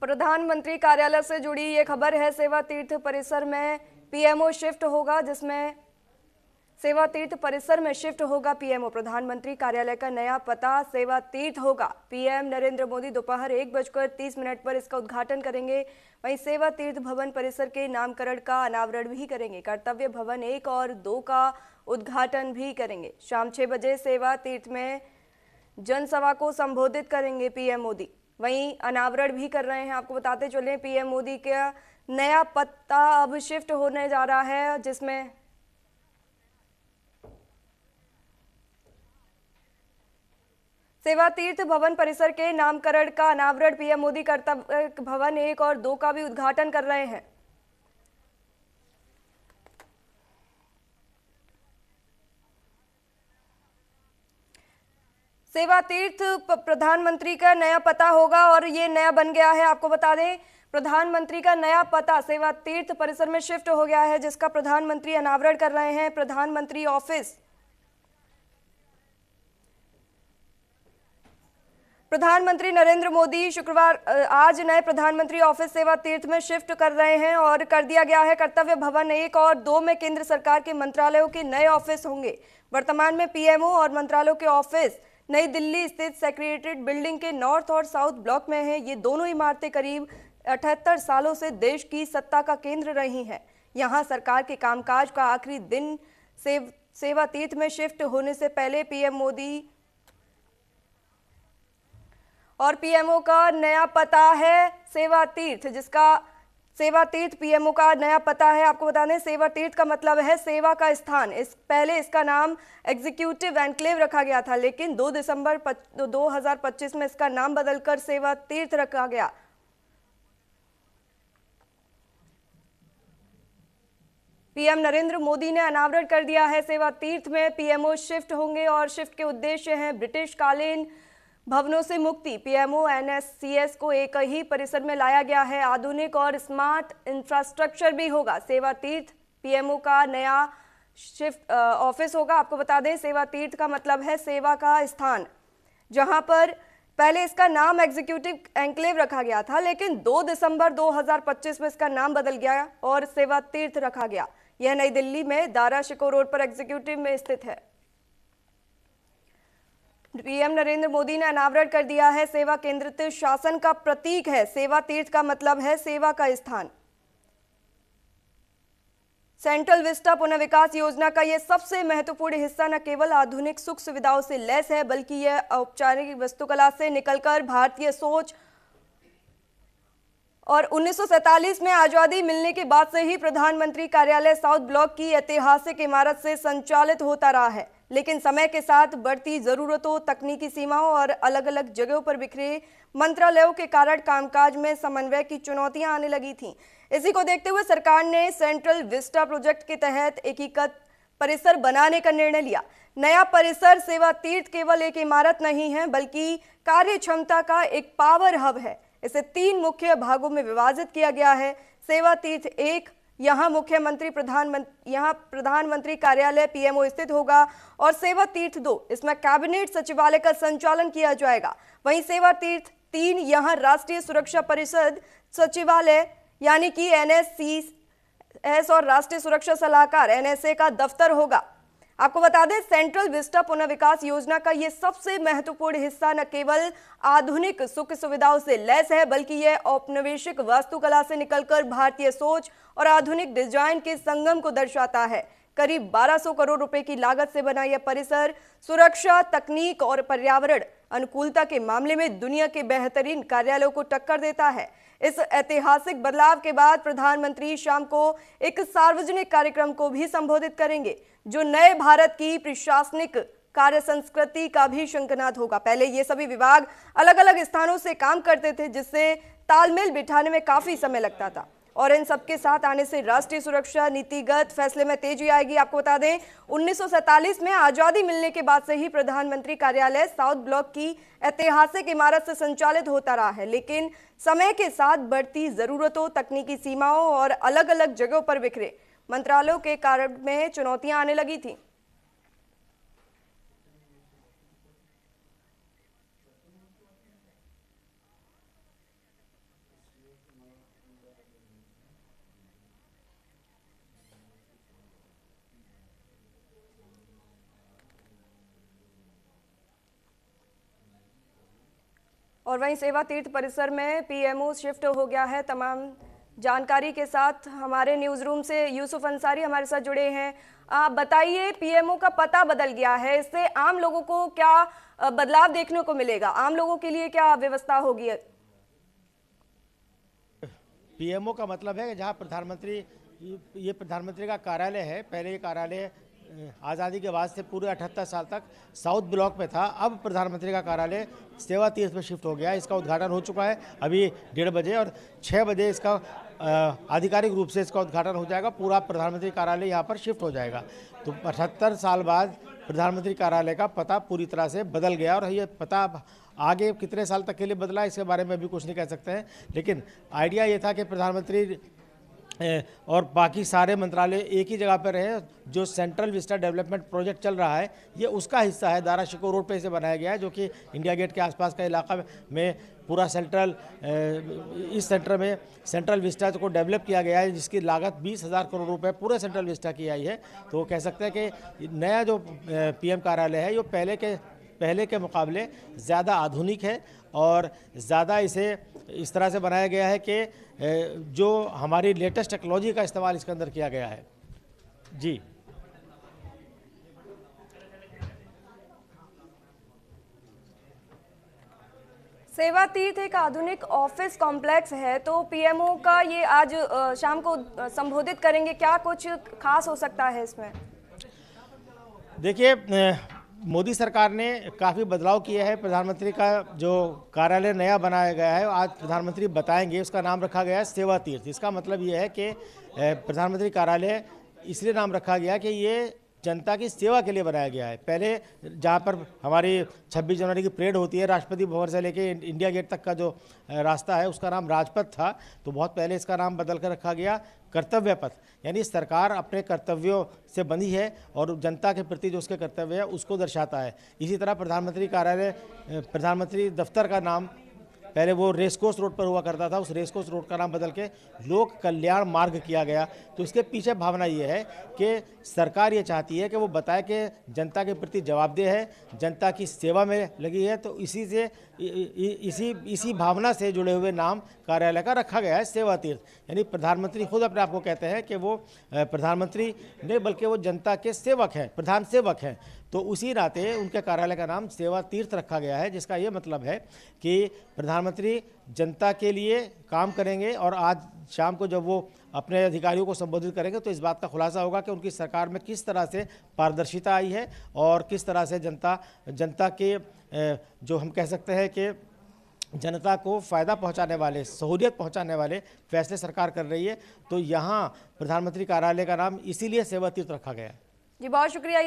प्रधानमंत्री कार्यालय से जुड़ी ये खबर है। सेवा तीर्थ परिसर में पीएमओ शिफ्ट होगा, जिसमें सेवा तीर्थ परिसर में शिफ्ट होगा पीएमओ। प्रधानमंत्री कार्यालय का नया पता सेवा तीर्थ होगा। पीएम नरेंद्र मोदी दोपहर 1:30 पर इसका उद्घाटन करेंगे। वहीं सेवा तीर्थ भवन परिसर के नामकरण का अनावरण भी करेंगे। कर्तव्य भवन 1 और 2 का उद्घाटन भी करेंगे। शाम 6 बजे सेवा तीर्थ में जनसभा को संबोधित करेंगे पीएम मोदी। वहीं अनावरण भी कर रहे हैं। आपको बताते चले पीएम मोदी का नया पता अब शिफ्ट होने जा रहा है, जिसमें सेवा तीर्थ भवन परिसर के नामकरण का अनावरण पीएम मोदी कर्तव्य भवन 1 और 2 का भी उद्घाटन कर रहे हैं। सेवा तीर्थ प्रधानमंत्री का नया पता होगा और ये नया बन गया है। आपको बता दें प्रधानमंत्री का नया पता सेवा तीर्थ परिसर में शिफ्ट हो गया है, जिसका प्रधानमंत्री अनावरण कर रहे हैं। प्रधानमंत्री ऑफिस, प्रधानमंत्री नरेंद्र मोदी शुक्रवार आज नए प्रधानमंत्री ऑफिस सेवा तीर्थ में शिफ्ट कर रहे हैं और कर दिया गया है। कर्तव्य भवन 1 और 2 में केंद्र सरकार के मंत्रालयों के नए ऑफिस होंगे। वर्तमान में पीएमओ और मंत्रालयों के ऑफिस नई दिल्ली स्थित सेक्रेटरीट बिल्डिंग के नॉर्थ और साउथ ब्लॉक में है। ये दोनों इमारतें करीब 78 सालों से देश की सत्ता का केंद्र रही हैं। यहां सरकार के कामकाज का आखिरी दिन सेवा तीर्थ में शिफ्ट होने से पहले पीएम मोदी और पीएमओ का नया पता है सेवा तीर्थ, जिसका सेवा तीर्थ पीएमओ का नया पता है। आपको बता दें सेवा तीर्थ का मतलब है सेवा का स्थान। पहले इसका नाम एग्जीक्यूटिव एनक्लेव रखा गया था, लेकिन 2 दिसंबर 2025 में इसका नाम बदलकर सेवा तीर्थ रखा गया। पीएम नरेंद्र मोदी ने अनावरण कर दिया है। सेवा तीर्थ में पीएमओ शिफ्ट होंगे और शिफ्ट के उद्देश्य हैं ब्रिटिश कालीन भवनों से मुक्ति। पीएमओ एनएससीएस को एक ही परिसर में लाया गया है। आधुनिक और स्मार्ट इंफ्रास्ट्रक्चर भी होगा। सेवा तीर्थ पीएमओ का नया शिफ्ट ऑफिस होगा। आपको बता दें सेवा तीर्थ का मतलब है सेवा का स्थान, जहां पर पहले इसका नाम एग्जीक्यूटिव एनक्लेव रखा गया था, लेकिन 2 दिसंबर 2025 में इसका नाम बदल गया और सेवा तीर्थ रखा गया। यह नई दिल्ली में दारा शिकोह रोड पर एग्जीक्यूटिव में स्थित है। पीएम नरेंद्र मोदी ने अनावरण कर दिया है। सेवा केंद्रित शासन का प्रतीक है। सेवा तीर्थ का मतलब है सेवा का स्थान। सेंट्रल विस्टा पुनर्विकास योजना का यह सबसे महत्वपूर्ण हिस्सा न केवल आधुनिक सुख सुविधाओं से लैस है, बल्कि यह औपचारिक वास्तुकला से निकलकर भारतीय सोच और 1947 में आजादी मिलने के बाद से ही प्रधानमंत्री कार्यालय साउथ ब्लॉक की ऐतिहासिक इमारत से संचालित होता रहा है। लेकिन समय के साथ बढ़ती जरूरतों, तकनीकी सीमाओं और अलग अलग जगहों पर बिखरे मंत्रालयों के कारण कामकाज में समन्वय की चुनौतियां आने लगी थीं। इसी को देखते हुए सरकार ने सेंट्रल विस्टा प्रोजेक्ट के तहत एकीकृत परिसर बनाने का निर्णय लिया। नया परिसर सेवा तीर्थ केवल एक इमारत नहीं है, बल्कि कार्य क्षमता का एक पावर हब है। इसे 3 मुख्य भागों में विभाजित किया गया है। सेवा तीर्थ 1, यहाँ प्रधानमंत्री कार्यालय पीएमओ स्थित होगा, और सेवा तीर्थ 2, इसमें कैबिनेट सचिवालय का संचालन किया जाएगा। वहीं सेवा तीर्थ 3, यहाँ राष्ट्रीय सुरक्षा परिषद सचिवालय यानी कि एनएससीएस और राष्ट्रीय सुरक्षा सलाहकार एनएसए का दफ्तर होगा। आपको बता दें सेंट्रल विस्टा पुनर्विकास योजना का यह सबसे महत्वपूर्ण हिस्सा न केवल आधुनिक सुख सुविधाओं से लैस है, बल्कि यह औपनिवेशिक वास्तुकला से निकलकर भारतीय सोच और आधुनिक डिजाइन के संगम को दर्शाता है। करीब 1200 करोड़ रुपए की लागत से बना यह परिसर सुरक्षा, तकनीक और पर्यावरण अनुकूलता के मामले में दुनिया के बेहतरीन कार्यालयों को टक्कर देता है। इस ऐतिहासिक बदलाव के बाद प्रधानमंत्री शाम को एक सार्वजनिक कार्यक्रम को भी संबोधित करेंगे, जो नए भारत की प्रशासनिक कार्य संस्कृति का भी शंखनाद होगा। पहले ये सभी विभाग अलग अलग स्थानों से काम करते थे, जिससे तालमेल बिठाने में काफी समय लगता था। और इन सबके साथ आने से राष्ट्रीय सुरक्षा नीतिगत फैसले में तेजी आएगी। आपको बता दें 1947 में आजादी मिलने के बाद से ही प्रधानमंत्री कार्यालय साउथ ब्लॉक की ऐतिहासिक इमारत से संचालित होता रहा है, लेकिन समय के साथ बढ़ती जरूरतों, तकनीकी सीमाओं और अलग अलग जगहों पर बिखरे मंत्रालयों के कारण में चुनौतियां आने लगी थी। और वहीं सेवा तीर्थ परिसर में पीएमओ शिफ्ट हो गया है। तमाम जानकारी के साथ हमारे न्यूज रूम से यूसुफ अंसारी हमारे साथ जुड़े हैं। आप बताइए, पीएमओ का पता बदल गया है, इससे आम लोगों को क्या बदलाव देखने को मिलेगा? आम लोगों के लिए क्या व्यवस्था होगी? पीएमओ का मतलब है कि जहां प्रधानमंत्री, ये प्रधानमंत्री का कार्यालय है। पहले ये कार्यालय आज़ादी के बाद से पूरे 78 साल तक साउथ ब्लॉक में था। अब प्रधानमंत्री का कार्यालय सेवा तीर्थ में शिफ्ट हो गया है। इसका उद्घाटन हो चुका है अभी 1:30 बजे, और 6 बजे इसका आधिकारिक रूप से इसका उद्घाटन हो जाएगा। पूरा प्रधानमंत्री कार्यालय यहाँ पर शिफ्ट हो जाएगा। तो 78 साल बाद प्रधानमंत्री कार्यालय का पता पूरी तरह से बदल गया, और ये पता आगे कितने साल तक के लिए बदला इसके बारे में भी कुछ नहीं कह सकते हैं। लेकिन आइडिया ये था कि प्रधानमंत्री और बाकी सारे मंत्रालय एक ही जगह पर रहे। जो सेंट्रल विस्टा डेवलपमेंट प्रोजेक्ट चल रहा है ये उसका हिस्सा है। दारा शिकोह रोड पे इसे बनाया गया है, जो कि इंडिया गेट के आसपास का इलाका में पूरा इस सेंटर में सेंट्रल विस्टा को डेवलप किया गया है, जिसकी लागत 20,000 करोड़ रुपए पूरे सेंट्रल विस्टा की आई है। तो कह सकते हैं कि नया जो पीएम कार्यालय है ये पहले के मुकाबले ज़्यादा आधुनिक है, और ज़्यादा इसे इस तरह से बनाया गया है कि जो हमारी लेटेस्ट टेक्नोलॉजी का इस्तेमाल इसके अंदर किया गया है। जी, सेवा तीर्थ एक आधुनिक ऑफिस कॉम्प्लेक्स है, तो पीएमओ का ये आज शाम को संबोधित करेंगे, क्या कुछ खास हो सकता है इसमें? देखिए, मोदी सरकार ने काफ़ी बदलाव किया है। प्रधानमंत्री का जो कार्यालय नया बनाया गया है, आज प्रधानमंत्री बताएंगे, उसका नाम रखा गया है सेवा तीर्थ। इसका मतलब ये है कि प्रधानमंत्री कार्यालय इसलिए नाम रखा गया कि ये जनता की सेवा के लिए बनाया गया है। पहले जहाँ पर हमारी 26 जनवरी की परेड होती है, राष्ट्रपति भवन से लेके इंडिया गेट तक का जो रास्ता है उसका नाम राजपथ था। तो बहुत पहले इसका नाम बदल कर रखा गया कर्तव्य पथ, यानी सरकार अपने कर्तव्यों से बंधी है और जनता के प्रति जो उसके कर्तव्य है उसको दर्शाता है। इसी तरह प्रधानमंत्री कार्यालय, प्रधानमंत्री दफ्तर का नाम पहले वो रेसकोर्स रोड पर हुआ करता था, उस रेसकोर्स रोड का नाम बदल के लोक कल्याण मार्ग किया गया। तो इसके पीछे भावना ये है कि सरकार ये चाहती है कि वो बताए कि जनता के प्रति जवाबदेह है, जनता की सेवा में लगी है। तो इसी भावना से जुड़े हुए नाम कार्यालय का रखा गया है सेवा तीर्थ। यानी प्रधानमंत्री खुद अपने आप को कहते हैं कि वो प्रधानमंत्री नहीं बल्कि वो जनता के सेवक हैं, प्रधान सेवक हैं। तो उसी नाते उनके कार्यालय का नाम सेवा तीर्थ रखा गया है, जिसका ये मतलब है कि प्रधानमंत्री जनता के लिए काम करेंगे। और आज शाम को जब वो अपने अधिकारियों को संबोधित करेंगे तो इस बात का खुलासा होगा कि उनकी सरकार में किस तरह से पारदर्शिता आई है और किस तरह से जनता के जो हम कह सकते हैं कि जनता को फ़ायदा पहुंचाने वाले, सहूलियत पहुंचाने वाले फैसले सरकार कर रही है। तो यहाँ प्रधानमंत्री कार्यालय का नाम इसीलिए सेवा तीर्थ रखा गया है। जी, बहुत शुक्रिया।